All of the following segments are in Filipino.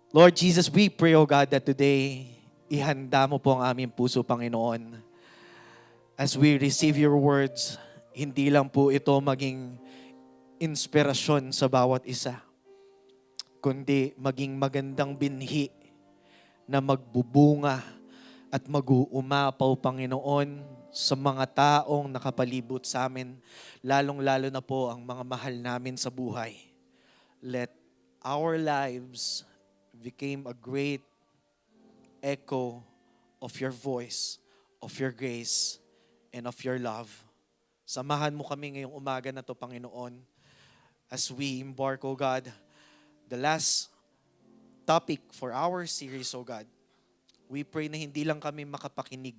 Lord Jesus, we pray, O God, that today, ihanda mo po ang aming puso, Panginoon. As we receive your words, hindi lang po ito maging inspirasyon sa bawat isa, kundi maging magandang binhi na magbubunga at mag-uumapaw, Panginoon, sa mga taong nakapalibot sa amin, lalong-lalo na po ang mga mahal namin sa buhay. Let our lives become a great echo of your voice, of your grace, and of your love. Samahan mo kami ngayong umaga na to, Panginoon, as we embark, O God, the last topic for our series, O God. We pray na hindi lang kami makapakinig,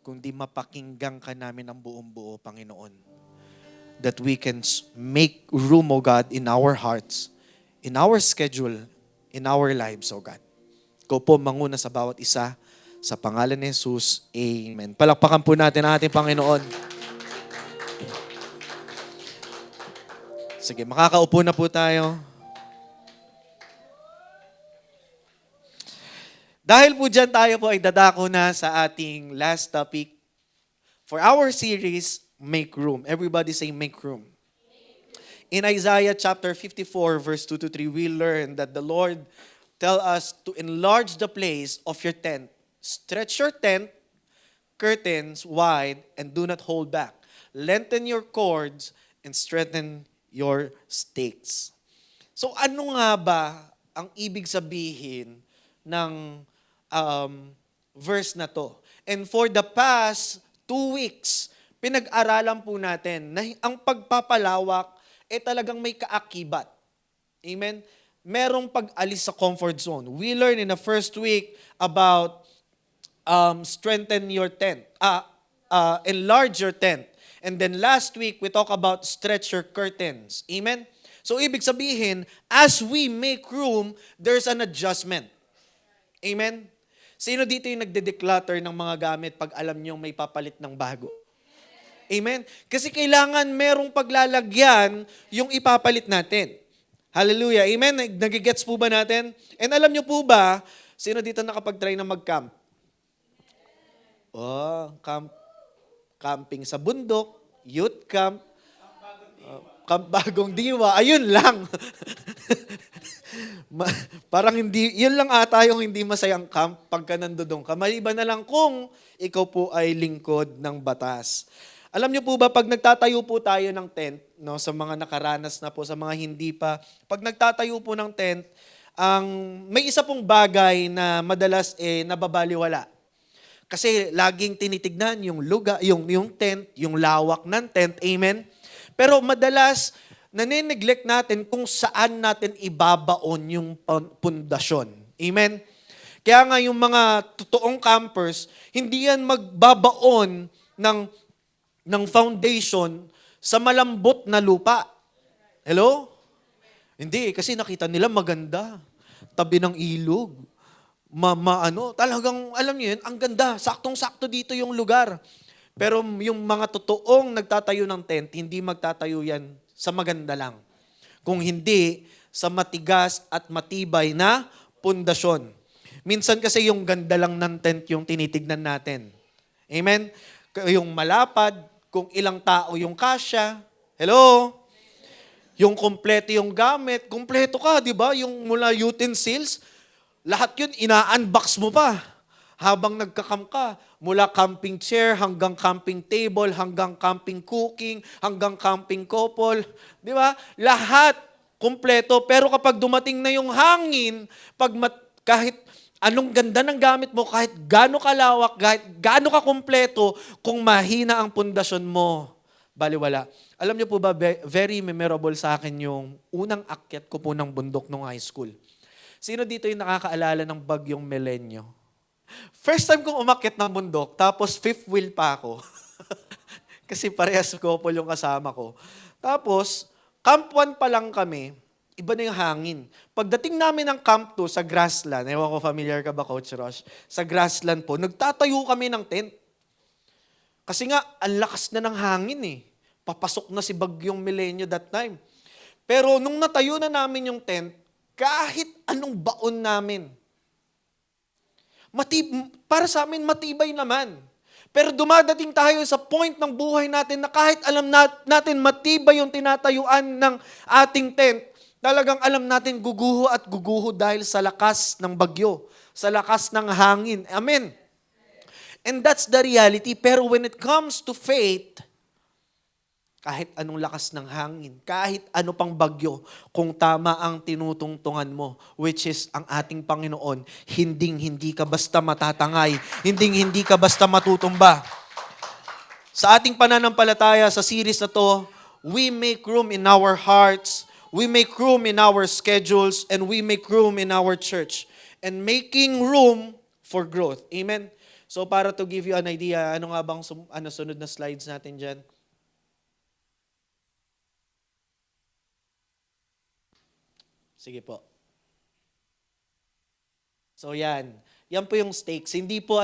kundi mapakinggan ka namin ang buong buo, Panginoon. That we can make room, O God, in our hearts, in our schedule, in our lives, O God. Ikaw po manguna sa bawat isa. Sa pangalan ni Jesus, Amen. Palakpakan po natin ang ating Panginoon. Sige, makakaupo na po tayo. Dahil po dyan tayo po ay dadako na sa ating last topic for our series, Make Room. Everybody say, Make Room. In Isaiah chapter 54, verse 2 to 3, we learn that the Lord tell us to enlarge the place of your tent. Stretch your tent, curtains wide, and do not hold back. Lengthen your cords and strengthen your stakes. So ano nga ba ang ibig sabihin ng verse na to? And for the past 2 weeks, pinag-aralan po natin na ang pagpapalawak talagang may kaakibat. Amen? Merong pag-alis sa comfort zone. We learned in the first week about strengthen your tent, enlarge your tent. And then last week, we talk about stretch your curtains. Amen? So ibig sabihin, as we make room, there's an adjustment. Amen? Sino dito yung nagde-declutter ng mga gamit pag alam nyo may papalit ng bago? Amen? Kasi kailangan merong paglalagyan yung ipapalit natin. Hallelujah. Amen? Nagigets po ba natin? And alam nyo po ba, sino dito nakapag-try na mag-camp? Oh, camping sa bundok, youth camp, camp bagong diwa, ayun lang. Parang hindi, yun lang ata yung hindi masayang camp pagka nandoon ka. Maliban na lang kung ikaw po ay lingkod ng batas. Alam niyo po ba, pag nagtatayo po tayo ng tent, no, sa mga nakaranas na po, sa mga hindi pa, pag nagtatayo po ng tent, may isa pong bagay na madalas nababaliwala. Kasi laging tinitignan yung lugar, yung tent, yung lawak ng tent, amen? Pero madalas, nanineglect natin kung saan natin ibabaon yung pundasyon. Amen? Kaya nga yung mga totoong campers, hindi yan magbabaon ng foundation sa malambot na lupa. Hello? Hindi, kasi nakita nila maganda. Tabi ng ilog. Talagang, alam niyo yun, ang ganda. Saktong-sakto dito yung lugar. Pero yung mga totoong nagtatayo ng tent, hindi magtatayo yan sa maganda lang. Kung hindi, sa matigas at matibay na pundasyon. Minsan kasi yung ganda lang ng tent yung tinitignan natin. Amen? Yung malapad, kung ilang tao yung kasya. Hello? Yung kompleto yung gamit. Kompleto ka, di ba? Yung mula utensils, lahat yun, ina-unbox mo pa. Habang nagkakam ka, mula camping chair, hanggang camping table, hanggang camping cooking, hanggang camping couple. Di ba? Lahat, kompleto. Pero kapag dumating na yung hangin, kahit anong ganda ng gamit mo, kahit gaano kalawak, kahit gaano ka kompleto, kung mahina ang pundasyon mo, baliwala. Alam niyo po ba, very memorable sa akin yung unang akyat ko po ng bundok nung high school. Sino dito yung nakakaalala ng bagyong Milenyo? First time kong umakyat ng bundok, tapos fifth wheel pa ako. Kasi parehas couple yung kasama ko. Tapos, Camp 1 pa lang kami, iba na yung hangin. Pagdating namin ng Camp 2 sa grassland, ewan ko familiar ka ba, Coach Rosh? Sa grassland po, nagtatayo kami ng tent. Kasi nga, ang lakas na ng hangin eh. Papasok na si bagyong Milenyo that time. Pero nung natayo na namin yung tent, kahit anong baon namin, para sa amin matibay naman. Pero dumadating tayo sa point ng buhay natin na kahit alam natin matibay yung tinatayuan ng ating tent, talagang alam natin guguho at guguho dahil sa lakas ng bagyo, sa lakas ng hangin. Amen. And that's the reality. Pero when it comes to faith, kahit anong lakas ng hangin, kahit ano pang bagyo, kung tama ang tinutungtungan mo, which is ang ating Panginoon, hindi ka basta matatangay, hindi ka basta matutumba. Sa ating pananampalataya, sa series na to, we make room in our hearts, we make room in our schedules, and we make room in our church. And making room for growth. Amen? So para to give you an idea, ano nga bang sunod na slides natin dyan? Sige po. So yan. Yan po yung steaks. Hindi po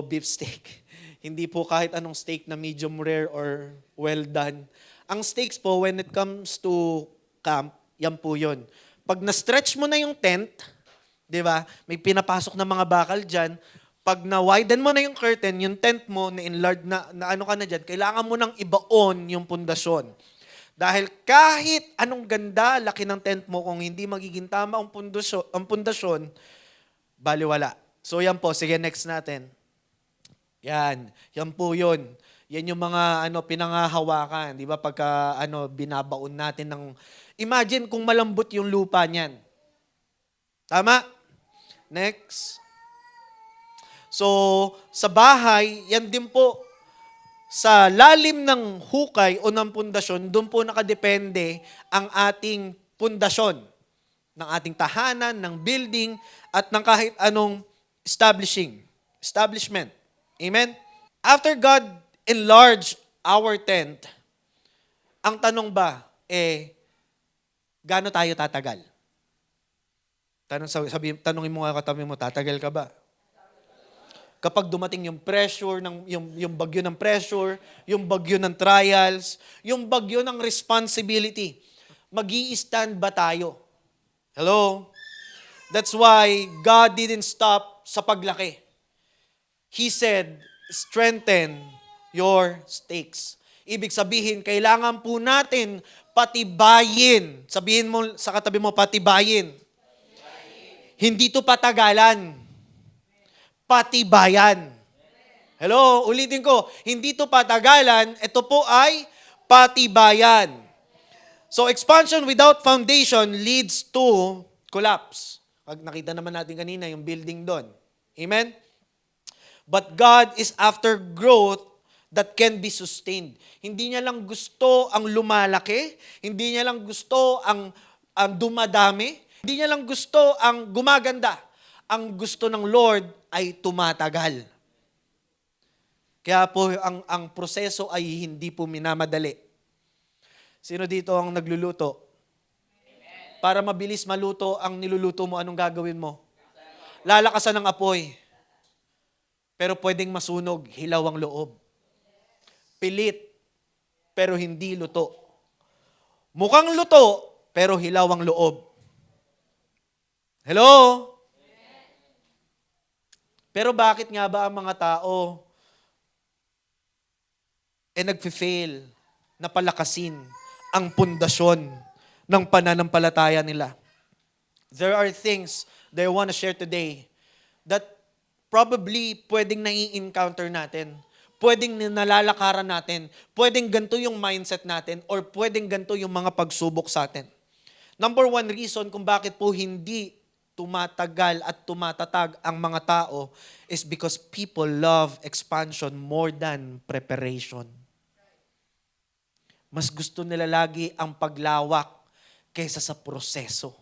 beef steak. Hindi po kahit anong steak na medium rare or well done. Ang steaks po, when it comes to camp, yan po yun. Pag na-stretch mo na yung tent, di ba? May pinapasok na mga bakal dyan. Pag na-widen mo na yung curtain, yung tent mo, na-enlarge na ano ka na dyan, kailangan mo nang ibaon yung pundasyon. Dahil kahit anong ganda, laki ng tent mo, kung hindi magiging tama ang pundasyon, baliwala. So yan po, sige next natin. Yan po yun. Yan yung mga pinangahawakan, di ba? Pagka binabaon natin ng, imagine kung malambot yung lupa niyan. Tama? Next. So, sa bahay, yan din po, sa lalim ng hukay o ng pundasyon, doon po nakadepende ang ating pundasyon ng ating tahanan, ng building, at ng kahit anong establishment. Amen? After God enlarged our tent, ang tanong ba, gaano tayo tatagal? Tanungin mo nga katabi mo, tatagal ka ba? Kapag dumating yung pressure, yung bagyo ng pressure, yung bagyo ng trials, yung bagyo ng responsibility, mag-i-stand ba tayo? Hello? That's why God didn't stop sa paglaki. He said, strengthen your stakes. Ibig sabihin, kailangan po natin patibayin. Sabihin mo sa katabi mo, patibayin. Hindi to patagalan. Patibayan. Hello, ulitin ko. Hindi to patagalan, ito po ay patibayan. So expansion without foundation leads to collapse. Pag nakita naman natin kanina yung building doon. Amen? But God is after growth that can be sustained. Hindi niya lang gusto ang lumalaki, hindi niya lang gusto ang dumadami, hindi niya lang gusto ang gumaganda. Ang gusto ng Lord ay tumatagal. Kaya po ang proseso ay hindi po minamadali. Sino dito ang nagluluto? Amen. Para mabilis maluto ang niluluto mo, anong gagawin mo? Lalakasan ng apoy. Pero pwedeng masunog, hilaw ang loob. Pilit, pero hindi luto. Mukhang luto, pero hilaw ang loob. Hello? Pero bakit nga ba ang mga tao nagfi-fail na palakasin ang pundasyon ng pananampalataya nila? There are things that I want to share today that probably pwedeng nai-encounter natin, pwedeng nalalakaran natin, pwedeng ganito yung mindset natin, or pwedeng ganito yung mga pagsubok sa atin. Number one reason kung bakit po hindi tumatagal at tumatatag ang mga tao is because people love expansion more than preparation. Mas gusto nila lagi ang paglawak kaysa sa proseso.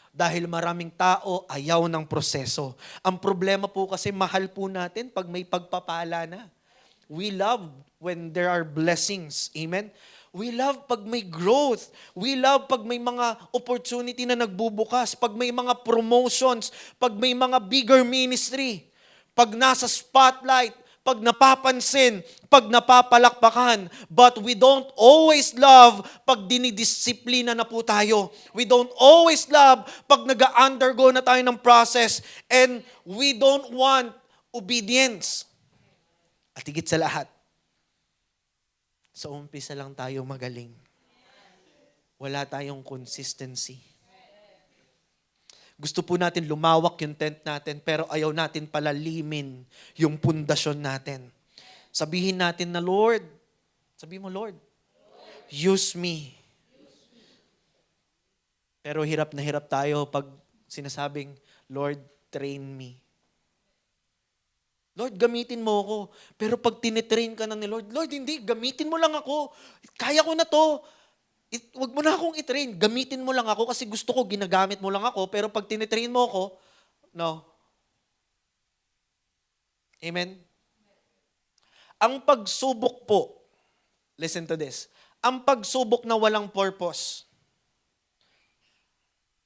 Dahil maraming tao ayaw ng proseso. Ang problema po kasi mahal po natin pag may pagpapala na. We love when there are blessings. Amen? We love pag may growth. We love pag may mga opportunity na nagbubukas, pag may mga promotions, pag may mga bigger ministry, pag nasa spotlight, pag napapansin, pag napapalakpakan. But we don't always love pag dinidisiplina na po tayo. We don't always love pag nag-undergo na tayo ng process. And we don't want obedience. At higit sa lahat, sa umpisa lang tayo magaling. Wala tayong consistency. Gusto po natin lumawak yung tent natin, pero ayaw natin palalimin yung pundasyon natin. Sabihin natin na, Lord, sabihin mo, Lord, use me. Pero hirap na hirap tayo pag sinasabing, Lord, train me. Lord, gamitin mo ako. Pero pag tinitrain ka na ni Lord, Lord, hindi, gamitin mo lang ako. Kaya ko na to. Wag mo na akong itrain. Gamitin mo lang ako kasi gusto ko, ginagamit mo lang ako. Pero pag tinitrain mo ako, no. Amen? Ang pagsubok po, listen to this, ang pagsubok na walang purpose,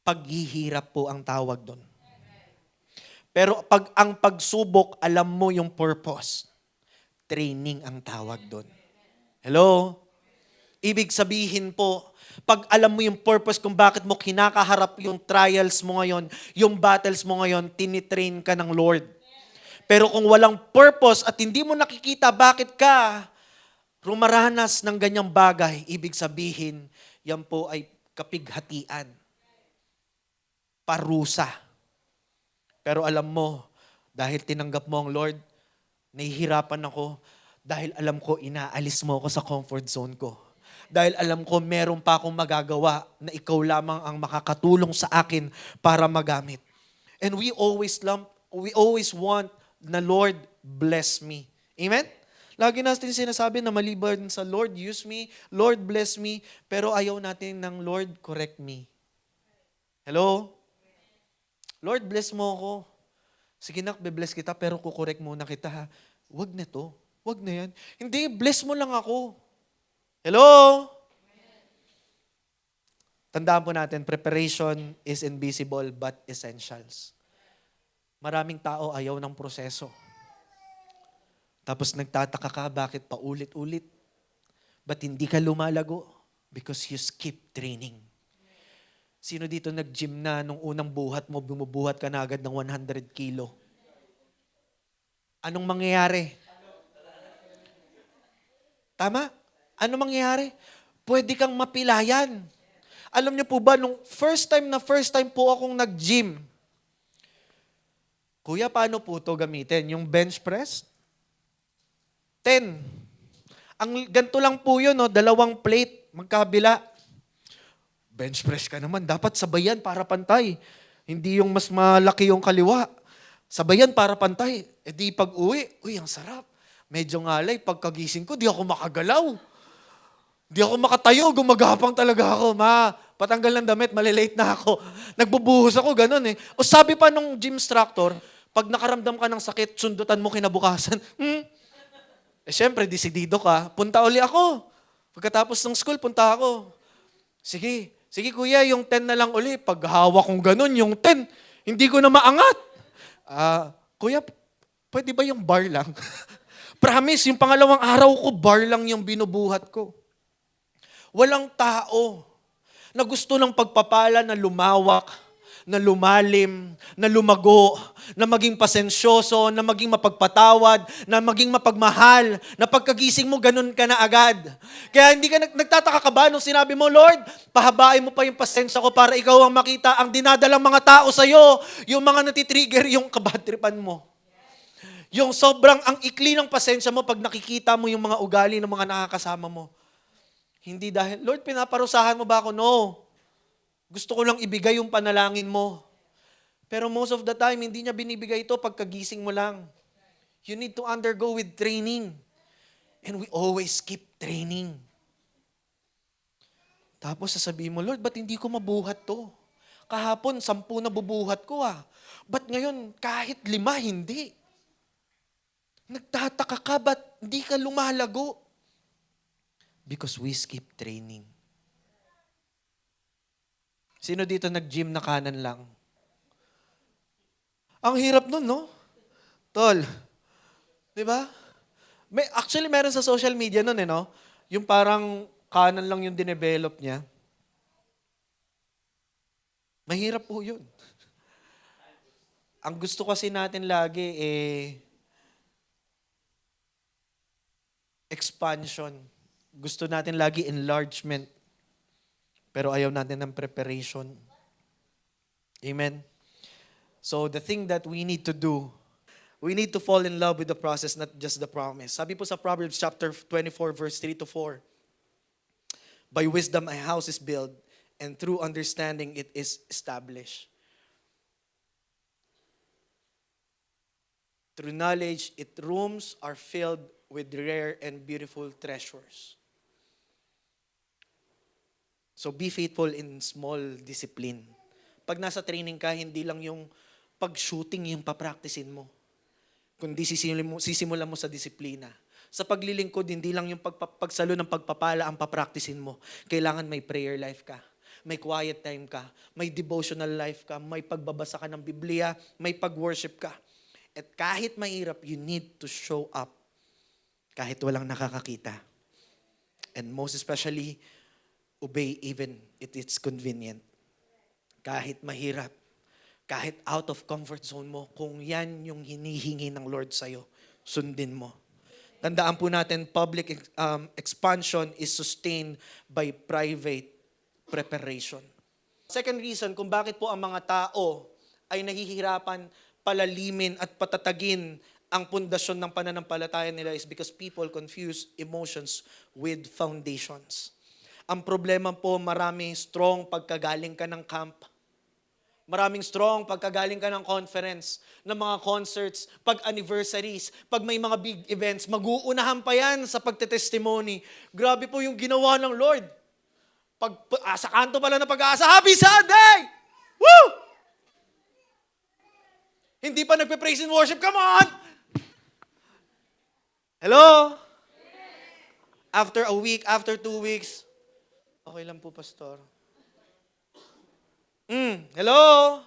paghihirap po ang tawag doon. Pero pag ang pagsubok, alam mo yung purpose, training ang tawag doon. Hello? Ibig sabihin po, pag alam mo yung purpose kung bakit mo kinakaharap yung trials mo ngayon, yung battles mo ngayon, tinitrain ka ng Lord. Pero kung walang purpose at hindi mo nakikita bakit ka rumaranas ng ganyang bagay, ibig sabihin, yan po ay kapighatian. Parusa. Pero alam mo, dahil tinanggap mo ang Lord, nahihirapan ako dahil alam ko inaalis mo ako sa comfort zone ko. Dahil alam ko meron pa akong magagawa na ikaw lamang ang makakatulong sa akin para magamit. And we always want na Lord bless me. Amen? Lagi natin sinasabi na maliban sa Lord use me, Lord bless me, pero ayaw natin ng Lord correct me. Hello? Lord bless mo ako. Sige nak, be-bless kita pero kukorek muna kita ha. Wag na to. Wag na yan. Hindi, bless mo lang ako. Hello? Tandaan po natin, preparation is invisible but essentials. Maraming tao ayaw ng proseso. Tapos nagtataka ka, bakit paulit-ulit? Ba't hindi ka lumalago? Because you skip training. Sino dito nag-gym na nung unang buhat mo, bumubuhat ka na agad ng 100 kilo? Anong mangyayari? Tama? Ano mangyayari? Pwede kang mapilayan. Alam niyo po ba, nung first time po akong nag-gym, Kuya, paano po ito gamitin? Yung bench press? 10. Ganito lang po yun, no? 2 plate, magkabila. Bench press ka naman, dapat sabayan para pantay. Hindi yung mas malaki yung kaliwa. Sabayan para pantay. E di pag uwi, ang sarap. Medyo ngalay, pagkagising ko, di ako makagalaw. Di ako makatayo, gumagapang talaga ako. Ma, patanggal ng damit, malilate na ako. Nagbubuhos ako, ganun eh. O sabi pa nung gym instructor, pag nakaramdam ka ng sakit, sundutan mo kinabukasan. Eh syempre, desidido ka, punta uli ako. Pagkatapos ng school, punta ako. Sige kuya, yung 10 na lang uli. Pag hawak kong ganun, yung 10, hindi ko na maangat. Kuya, pwede ba yung bar lang? Promise, yung pangalawang araw ko, bar lang yung binubuhat ko. Walang tao na gusto ng pagpapala na lumawak, na lumalim, na lumago, na maging pasensyoso, na maging mapagpatawad, na maging mapagmahal, na pagkagising mo, ganun ka na agad. Kaya hindi ka nagtataka ka ba nung sinabi mo, Lord, pahabain mo pa yung pasensya ko para ikaw ang makita ang dinadalang mga tao sa'yo, yung mga natitrigger, yung kabadripan mo. Yung sobrang ang ikli ng pasensya mo pag nakikita mo yung mga ugali ng mga nakakasama mo. Hindi dahil, Lord, pinaparusahan mo ba ako? No. Gusto ko lang ibigay yung panalangin mo. Pero most of the time, hindi niya binibigay ito pagkagising mo lang. You need to undergo with training. And we always keep training. Tapos sasabihin mo, Lord, ba't hindi ko mabuhat to? Kahapon, 10 na bubuhat ko Ba't ngayon, kahit 5, hindi? Nagtataka ka, ba't hindi ka lumalago? Because we skip training. Sino dito nag-gym na kanan lang? Ang hirap nun, no? Tol, di ba? Actually, meron sa social media nun, no? Yung parang kanan lang yung dinevelop niya. Mahirap po yun. Ang gusto kasi natin lagi, expansion. Gusto natin lagi enlargement. Pero ayaw natin ng preparation. Amen? So the thing that we need to do, we need to fall in love with the process, not just the promise. Sabi po sa Proverbs chapter 24, verse 3 to 4, by wisdom a house is built, and through understanding it is established. Through knowledge, its rooms are filled with rare and beautiful treasures. So be faithful in small discipline. Pag nasa training ka, hindi lang yung pag-shooting yung papracticein mo, kundi sisimulan mo sa disiplina. Sa paglilingkod, hindi lang yung pagsalo ng pagpapala ang papracticein mo. Kailangan may prayer life ka, may quiet time ka, may devotional life ka, may pagbabasa ka ng Biblia, may pag-worship ka. At kahit mahirap, you need to show up kahit walang nakakakita. And most especially, obey even if it's convenient. Kahit mahirap, kahit out of comfort zone mo, kung yan yung hinihingi ng Lord sa'yo, sundin mo. Tandaan po natin, public expansion is sustained by private preparation. Second reason kung bakit po ang mga tao ay nahihirapan palalimin at patatagin ang pundasyon ng pananampalataya nila is because people confuse emotions with foundations. Ang problema po, maraming strong pagkagaling ka ng camp. Maraming strong pagkagaling ka ng conference, ng mga concerts, pag-anniversaries, pag may mga big events, mag-uunahan pa yan sa pagtetestimony. Grabe po yung ginawa ng Lord. Sa kanto pala na pag-aasa, Happy Sunday! Woo! Hindi pa nagpe-praise and worship, come on! Hello? After a week, after 2 weeks, okay lang po, Pastor. Hello?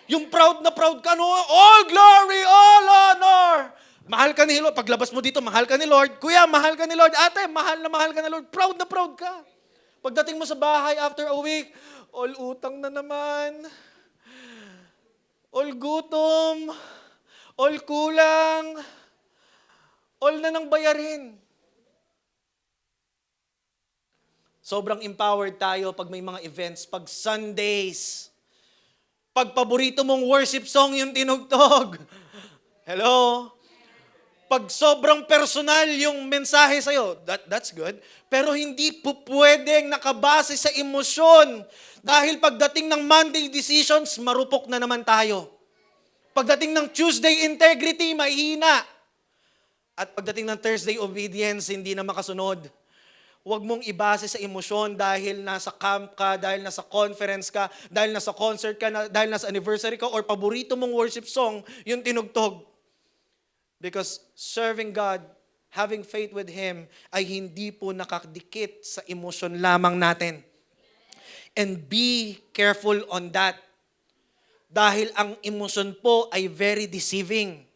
Yung proud na proud ka, no? All glory, all honor. Mahal ka ni Lord. Paglabas mo dito, mahal ka ni Lord. Kuya, mahal ka ni Lord. Ate, mahal ka ni Lord. Proud na proud ka. Pagdating mo sa bahay after a week, all utang na naman. All gutom. All kulang. All na nang bayarin. Sobrang empowered tayo pag may mga events, pag Sundays, pag paborito mong worship song yung tinugtog. Hello? Pag sobrang personal yung mensahe sa'yo, that's good. Pero hindi po pwedeng nakabase sa emosyon. Dahil pagdating ng Monday decisions, marupok na naman tayo. Pagdating ng Tuesday integrity, mahina. At pagdating ng Thursday obedience, hindi na makasunod. Huwag mong ibase sa emosyon dahil nasa camp ka, dahil nasa conference ka, dahil nasa concert ka, dahil nasa anniversary ka, or paborito mong worship song, yung tinugtog. Because serving God, having faith with Him, ay hindi po nakadikit sa emosyon lamang natin. And be careful on that. Dahil ang emosyon po ay very deceiving.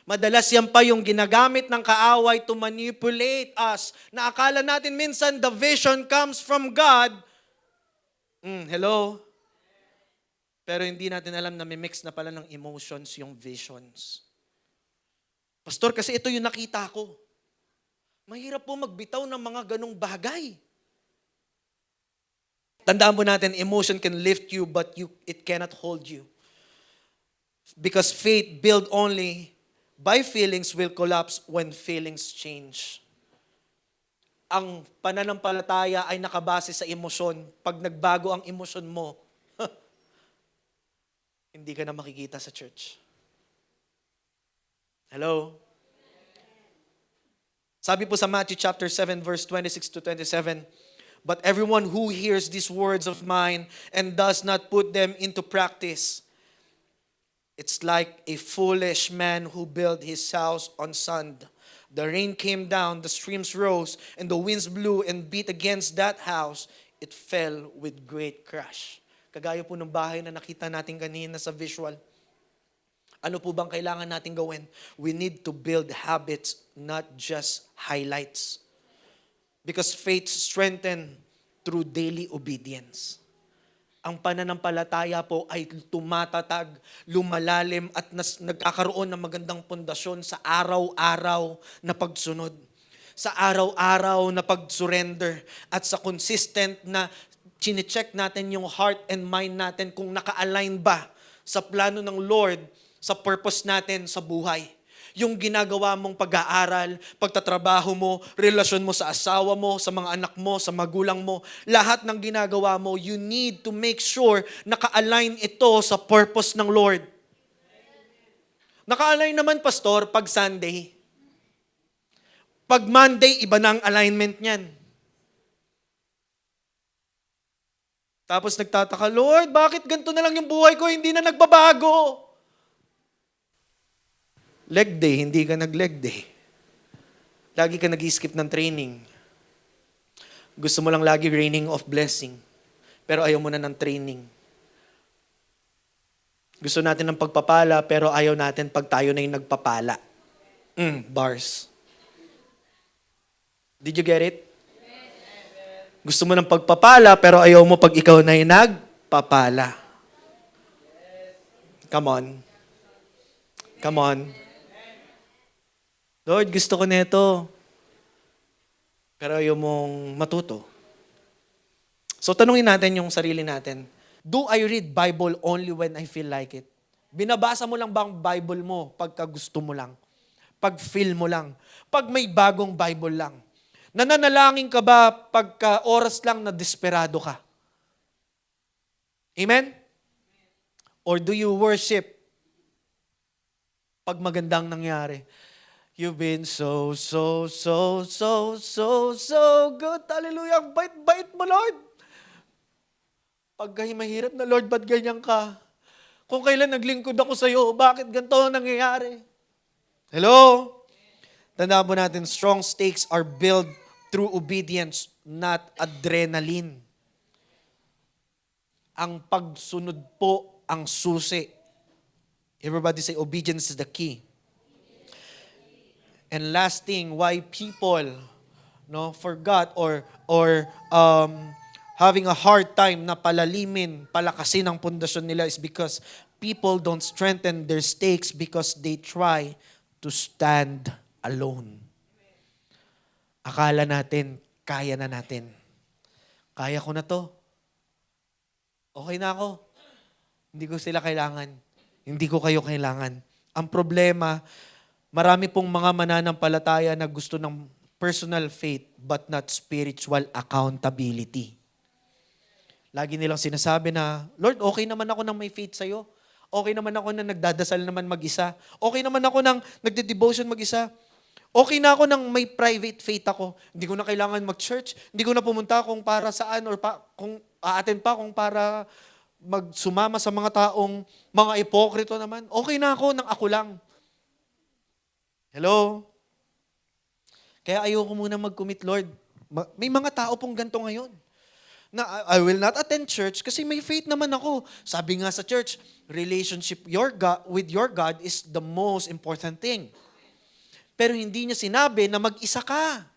Madalas yan pa yung ginagamit ng kaaway to manipulate us. Na akala natin minsan the vision comes from God. Hello? Pero hindi natin alam na may mix na pala ng emotions yung visions. Pastor, kasi ito yung nakita ko. Mahirap po magbitaw ng mga ganong bagay. Tandaan po natin, emotion can lift you but it cannot hold you. Because faith built only by feelings will collapse when feelings change. Ang pananampalataya ay nakabase sa emosyon. Pag nagbago ang emosyon mo, hindi ka na makikita sa church. Hello? Sabi po sa Matthew chapter 7 verse 26 to 27, but everyone who hears these words of mine and does not put them into practice, it's like a foolish man who built his house on sand. The rain came down, the streams rose, and the winds blew and beat against that house. It fell with great crash. Kagaya po ng bahay na nakita natin kanina sa visual. Ano po bang kailangan natin gawin? We need to build habits, not just highlights. Because faith strengthened through daily obedience. Ang pananampalataya po ay tumatatag, lumalalim at nagkakaroon ng magandang pundasyon sa araw-araw na pagsunod. Sa araw-araw na pag-surrender at sa consistent na chinecheck natin yung heart and mind natin kung naka-align ba sa plano ng Lord, sa purpose natin sa buhay. Yung ginagawa mong pag-aaral, pagtatrabaho mo, relasyon mo sa asawa mo, sa mga anak mo, sa magulang mo, lahat ng ginagawa mo, you need to make sure naka-align ito sa purpose ng Lord. Naka-align naman, Pastor, pag Sunday. Pag Monday, iba na ang alignment niyan. Tapos nagtataka, Lord, bakit ganito na lang yung buhay ko, hindi na nagbabago? Leg day, hindi ka nag-leg day. Lagi ka nag-skip ng training. Gusto mo lang lagi raining of blessing. Pero ayaw mo na ng training. Gusto natin ng pagpapala, pero ayaw natin pag tayo na yung nagpapala. Bars. Did you get it? Gusto mo ng pagpapala, pero ayaw mo pag ikaw na yung nagpapala. Come on. Come on. Lord, gusto ko nito. Pero ayaw mong matuto. So tanungin natin yung sarili natin. Do I read Bible only when I feel like it? Binabasa mo lang ba ang Bible mo pagka gusto mo lang? Pag feel mo lang? Pag may bagong Bible lang? Nananalangin ka ba pagka oras lang na desperado ka? Amen? Or do you worship pag magandang nangyari? You've been so good. Hallelujah. Ang bait-bait mo, Lord. Pagka mahirap na, Lord, ba't ganyan ka? Kung kailan naglingkod ako sa'yo, bakit ganito ang nangyayari? Hello? Tandaan po natin, strong stakes are built through obedience, not adrenaline. Ang pagsunod po ang susi. Everybody say, obedience is the key. And last thing, why people forgot or having a hard time na palakasin ang pundasyon nila is because people don't strengthen their stakes because they try to stand alone. Akala natin, kaya na natin. Kaya ko na to. Okay na ako. Hindi ko sila kailangan. Hindi ko kayo kailangan. Ang problema, marami pong mga mananampalataya na gusto ng personal faith but not spiritual accountability. Lagi nilang sinasabi na, Lord, okay naman ako nang may faith sa'yo. Okay naman ako nang nagdadasal naman mag-isa. Okay naman ako nang nagde-devotion mag-isa. Okay na ako nang may private faith ako. Hindi ko na kailangan mag-church. Hindi ko na pumunta kung para saan or kung a-attend pa kung para magsumama sa mga taong mga ipokrito naman. Okay na ako nang ako lang. Hello? Kaya ayoko muna mag-commit, Lord. May mga tao pong ganito ngayon. Na I will not attend church kasi may faith naman ako. Sabi nga sa church, relationship with your God is the most important thing. Pero hindi niya sinabi na mag-isa ka.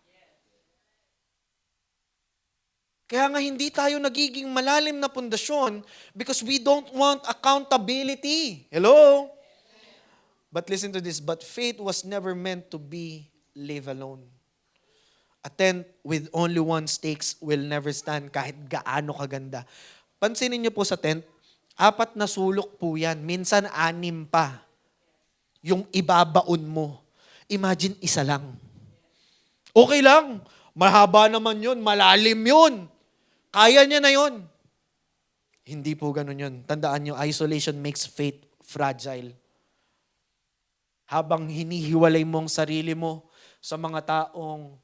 Kaya nga hindi tayo nagiging malalim na pundasyon because we don't want accountability. Hello? But listen to this, but faith was never meant to be live alone. A tent with only one stakes will never stand kahit gaano kaganda. Pansinin niyo po sa tent, 4 na sulok po yan. Minsan 6 pa. Yung ibabaon mo. Imagine 1 lang. Okay lang. Mahaba naman yun. Malalim yun. Kaya niya na yun. Hindi po ganun yun. Tandaan niyo, isolation makes faith fragile. Habang hinihiwalay mo ang sarili mo sa mga taong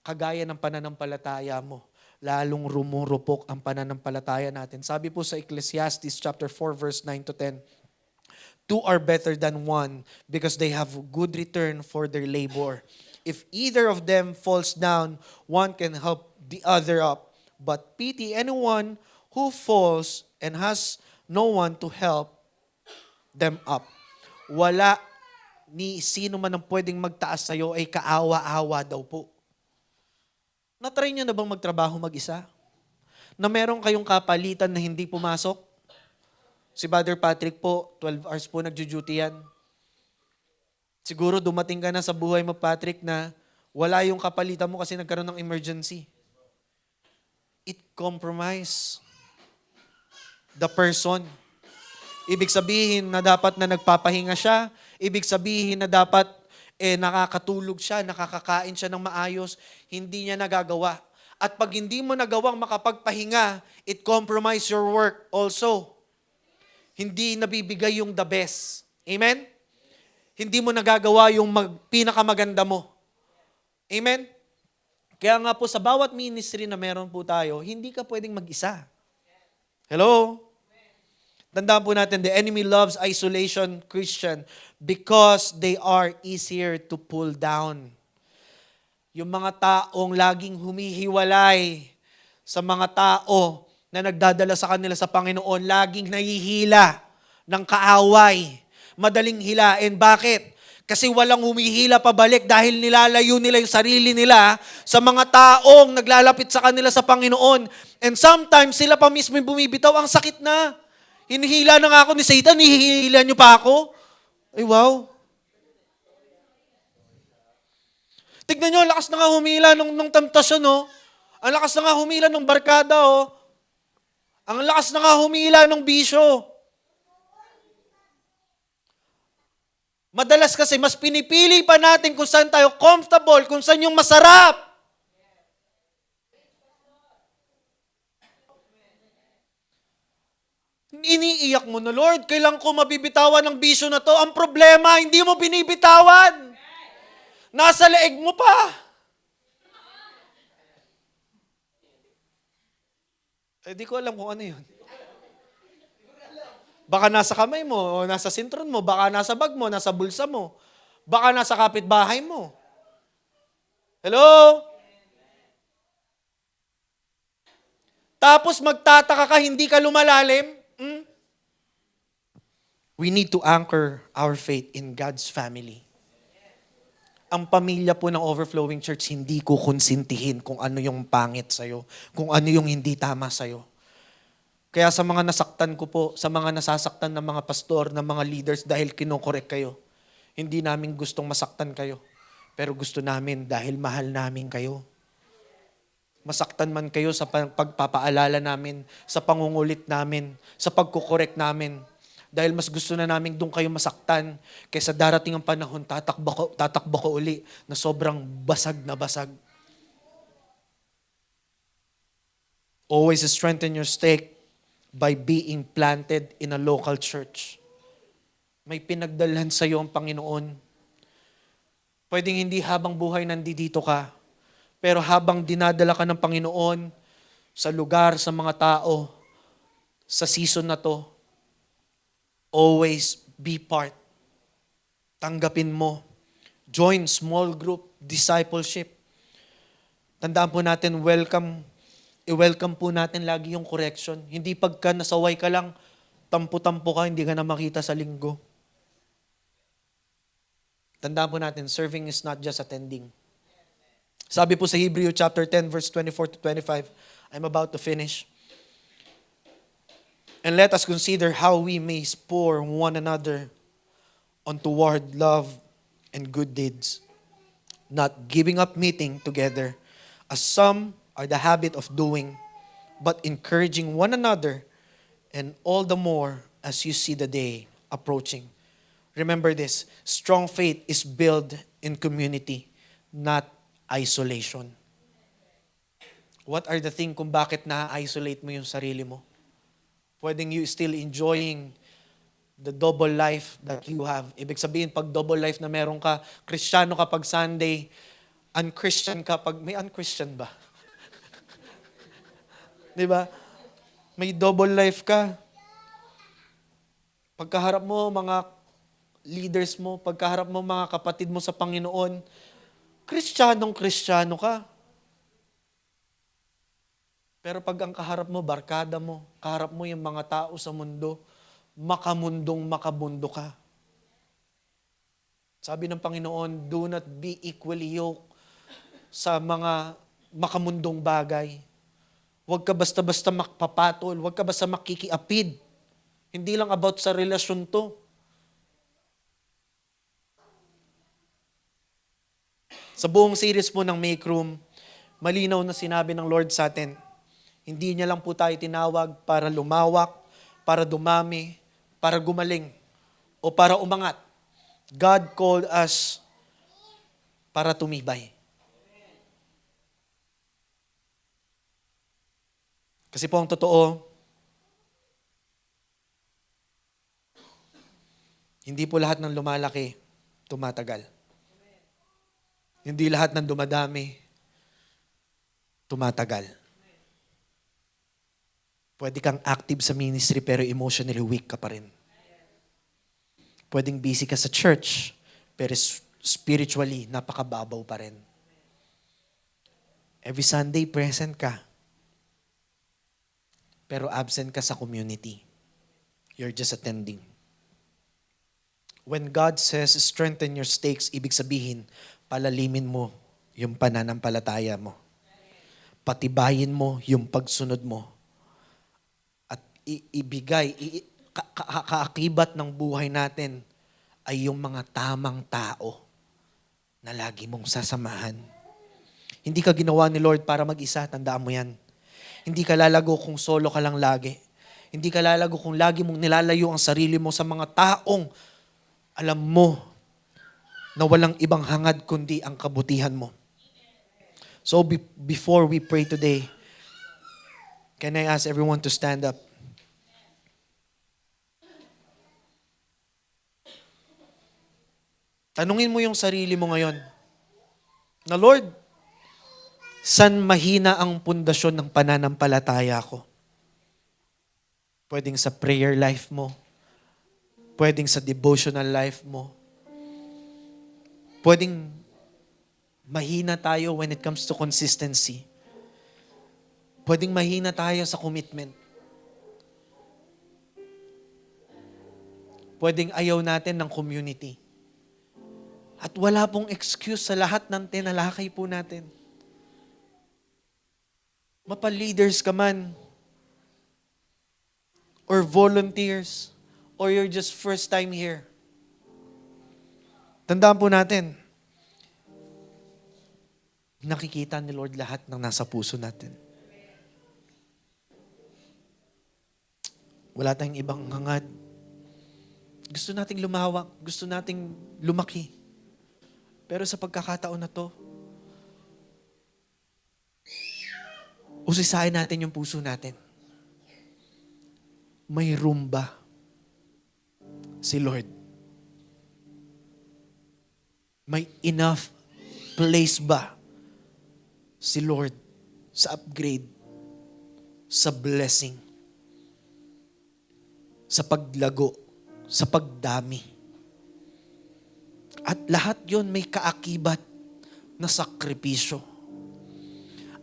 kagaya ng pananampalataya mo, lalong rumurupok ang pananampalataya natin. Sabi po sa Ecclesiastes chapter 4 verse 9 to 10, 2 are better than 1 because they have good return for their labor. If either of them falls down, one can help the other up. But pity anyone who falls and has no one to help them up. Wala ni sino man ang pwedeng magtaas sa'yo ay kaawa-awa daw po. Na-try nyo na bang magtrabaho mag-isa? Na meron kayong kapalitan na hindi pumasok? Si Brother Patrick po, 12 hours po nagjo-duty yan. Siguro dumating ka na sa buhay mo, Patrick, na wala yung kapalitan mo kasi nagkaroon ng emergency. It compromise the person. Ibig sabihin na dapat na nagpapahinga siya, ibig sabihin na dapat nakakatulog siya, nakakakain siya ng maayos, hindi niya nagagawa. At pag hindi mo nagawang makapagpahinga, it compromise your work also. Hindi nabibigay yung the best. Amen? Hindi mo nagagawa yung pinakamaganda mo. Amen? Kaya nga po sa bawat ministry na meron po tayo, hindi ka pwedeng mag-isa. Hello? Tandaan po natin, the enemy loves isolation Christian because they are easier to pull down. Yung mga taong laging humihiwalay sa mga tao na nagdadala sa kanila sa Panginoon, laging nahihila ng kaaway. Madaling hilain. Bakit? Kasi walang humihila pabalik dahil nilalayo nila yung sarili nila sa mga taong naglalapit sa kanila sa Panginoon. And sometimes sila pa mismo bumibitaw, ang sakit na. Hinihila na nga ako ni Satan, hihila niyo pa ako? Ay wow. Tignan niyo, ang lakas na nga humila nung temptasyon, oh. Ang lakas na nga humila ng barkada, oh. Ang lakas na nga humila ng bisyo. Madalas kasi mas pinipili pa natin kung saan tayo comfortable, kung saan yung masarap. Iniiyak mo na, Lord, kailan ko mabibitawan ng bisyo na to? Ang problema, hindi mo binibitawan. Nasa leeg mo pa. Di ko alam kung ano yun. Baka nasa kamay mo, o nasa sintron mo, baka nasa bag mo, nasa bulsa mo, baka nasa kapitbahay mo. Hello? Tapos magtataka ka, hindi ka lumalalim? We need to anchor our faith in God's family. Ang pamilya po ng Overflowing Church, hindi ko konsintihin kung ano yung pangit sa'yo, kung ano yung hindi tama sa'yo. Kaya sa mga nasaktan ko po, sa mga nasasaktan ng mga pastor, ng mga leaders dahil kinokorek kayo, hindi namin gustong masaktan kayo. Pero gusto namin dahil mahal namin kayo. Masaktan man kayo sa pagpapaalala namin, sa pangungulit namin, sa pagkukorek namin. Dahil mas gusto na namin doon kayo masaktan kaysa darating ang panahon, tatakbo ko uli na sobrang basag na basag. Always strengthen your stake by being planted in a local church. May pinagdalhan sa iyo ang Panginoon. Pwedeng hindi habang buhay nandito ka, pero habang dinadala ka ng Panginoon sa lugar, sa mga tao, sa season na to, always be part. Tanggapin mo. Join small group discipleship. Tandaan po natin, i-welcome po natin lagi yung correction. Hindi pagka nasaway ka lang, tampo-tampo ka, hindi ka na makita sa linggo. Tandaan po natin, serving is not just attending. Sabi po sa Hebrew chapter 10, verse 24 to 25, I'm about to finish. And let us consider how we may spur one another on toward love and good deeds, not giving up meeting together, as some are the habit of doing, but encouraging one another, and all the more as you see the day approaching. Remember this, strong faith is built in community, not isolation. What are the things kung bakit na-isolate mo yung sarili mo? Pwedeng you still enjoying the double life that you have. Ibig sabihin, pag double life na meron ka, Kristiyano ka pag Sunday, un-Christian ka pag, may un-Christian ba? Di ba? May double life ka. Pagkaharap mo, mga leaders mo, pagkaharap mo, mga kapatid mo sa Panginoon, Kristiyano ka. Pero pag ang kaharap mo, barkada mo, kaharap mo yung mga tao sa mundo, makamundo ka. Sabi ng Panginoon, do not be equally yoked sa mga makamundong bagay. Huwag ka basta-basta makpapatol. Huwag ka basta makikiapid. Hindi lang about sa relasyon to. Sa buong series po ng Make Room, malinaw na sinabi ng Lord sa atin, hindi niya lang po tayo tinawag para lumawak, para dumami, para gumaling, o para umangat. God called us para tumibay. Kasi po ang totoo, hindi po lahat ng lumalaki, tumatagal. Hindi lahat ng dumadami, tumatagal. Pwede kang active sa ministry pero emotionally weak ka pa rin. Pwedeng busy ka sa church pero spiritually napakababaw pa rin. Every Sunday present ka pero absent ka sa community. You're just attending. When God says, strengthen your stakes, ibig sabihin, palalimin mo yung pananampalataya mo. Patibayin mo yung pagsunod mo. At ibigay, kaakibat ng buhay natin ay yung mga tamang tao na lagi mong sasamahan. Hindi ka ginawa ni Lord para mag-isa, tandaan mo yan. Hindi ka lalago kung solo ka lang lagi. Hindi ka lalago kung lagi mong nilalayo ang sarili mo sa mga taong alam mo na walang ibang hangad kundi ang kabutihan mo. So before we pray today, can I ask everyone to stand up? Tanungin mo yung sarili mo ngayon, na Lord, san mahina ang pundasyon ng pananampalataya ko? Pwedeng sa prayer life mo, pwedeng sa devotional life mo, pwedeng mahina tayo when it comes to consistency. Pwedeng mahina tayo sa commitment. Pwedeng ayaw natin ng community. At wala pong excuse sa lahat ng tinalakay po natin. Mapa-leaders ka man, or volunteers, or you're just first time here. Tandaan po natin, nakikita ni Lord lahat ng nasa puso natin. Wala tayong ibang hangad. Gusto nating lumawak, gusto nating lumaki. Pero sa pagkakataon na to, usisain natin yung puso natin. May room ba si Lord? May enough place ba si Lord sa upgrade, sa blessing, sa paglago, sa pagdami? At lahat yon may kaakibat na sakripisyo.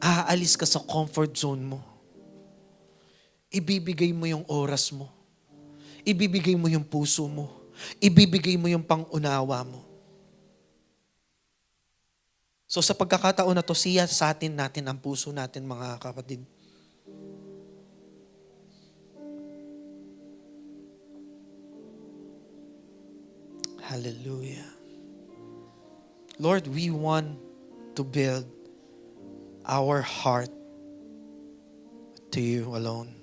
Aalis ka sa comfort zone mo. Ibibigay mo yung oras mo. Ibibigay mo yung puso mo. Ibibigay mo yung pangunawa mo. So sa pagkakataon na to, siya sa atin natin ang puso natin, mga kapatid. Hallelujah. Lord, we want to build our heart to you alone.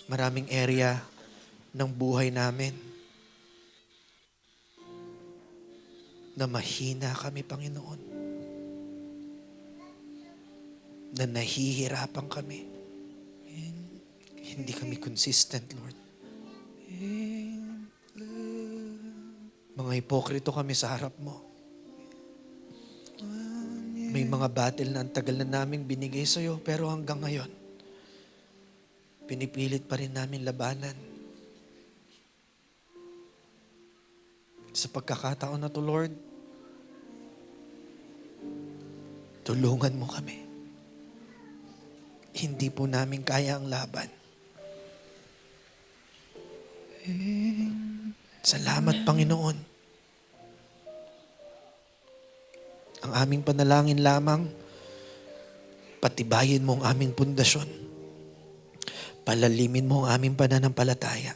Maraming area ng buhay namin na mahina kami, Panginoon. Na nahihirapan kami. Hindi kami consistent, Lord. Mga hipokrito kami sa harap mo. May mga battle na ang tagal na naming binigay sa'yo, pero hanggang ngayon, pinipilit pa rin namin labanan. Sa pagkakataon na to, Lord, tulungan mo kami. Hindi po namin kaya ang laban. Salamat, Panginoon. Ang aming panalangin lamang, patibayin mo ang aming pundasyon. Palalimin mo ang aming pananampalataya.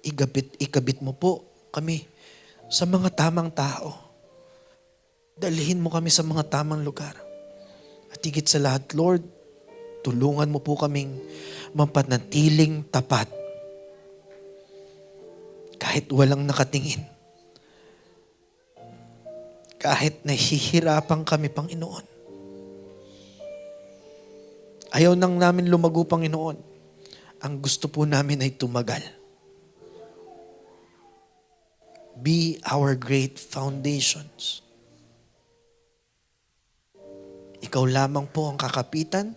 Ikabit mo po kami sa mga tamang tao. Dalhin mo kami sa mga tamang lugar. At higit sa lahat, Lord, tulungan mo po kaming mapanatiling tapat. Kahit walang nakatingin. Kahit nahihirapan kami, Panginoon. Ayaw nang namin lumago, Panginoon. Ang gusto po namin ay tumagal. Be our great foundations. Ikaw lamang po ang kakapitan.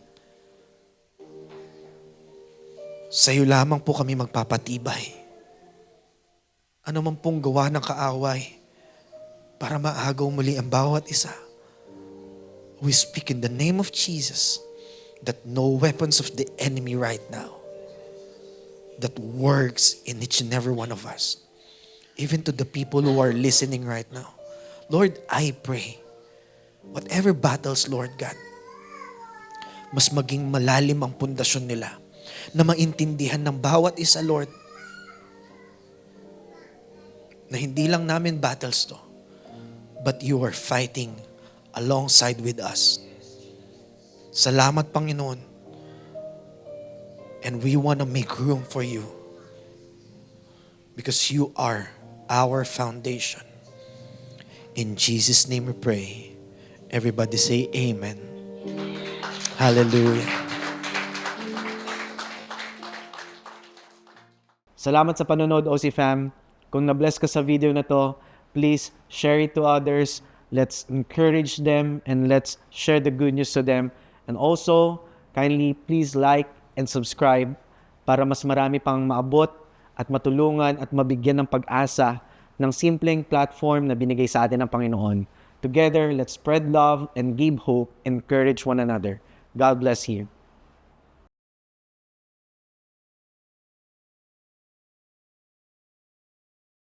Sa iyo lamang po kami magpapatibay. Ano man pong gawa ng kaaway para maagaw muli ang bawat isa. We speak in the name of Jesus that no weapons of the enemy right now that works in each and every one of us. Even to the people who are listening right now. Lord, I pray, whatever battles, Lord God, mas maging malalim ang pundasyon nila na maintindihan ng bawat isa, Lord, na hindi lang namin battles to, but you are fighting alongside with us. Salamat, Panginoon. And we want to make room for you because you are our foundation. In Jesus' name we pray. Everybody say amen. Hallelujah. Salamat sa panonood, OC Fam. Kung na-bless ka sa video na to, please share it to others. Let's encourage them and let's share the good news to them. And also, kindly please like and subscribe para mas marami pang maabot at matulungan at mabigyan ng pag-asa ng simpleng platform na binigay sa atin ng Panginoon. Together, let's spread love and give hope, encourage one another. God bless you.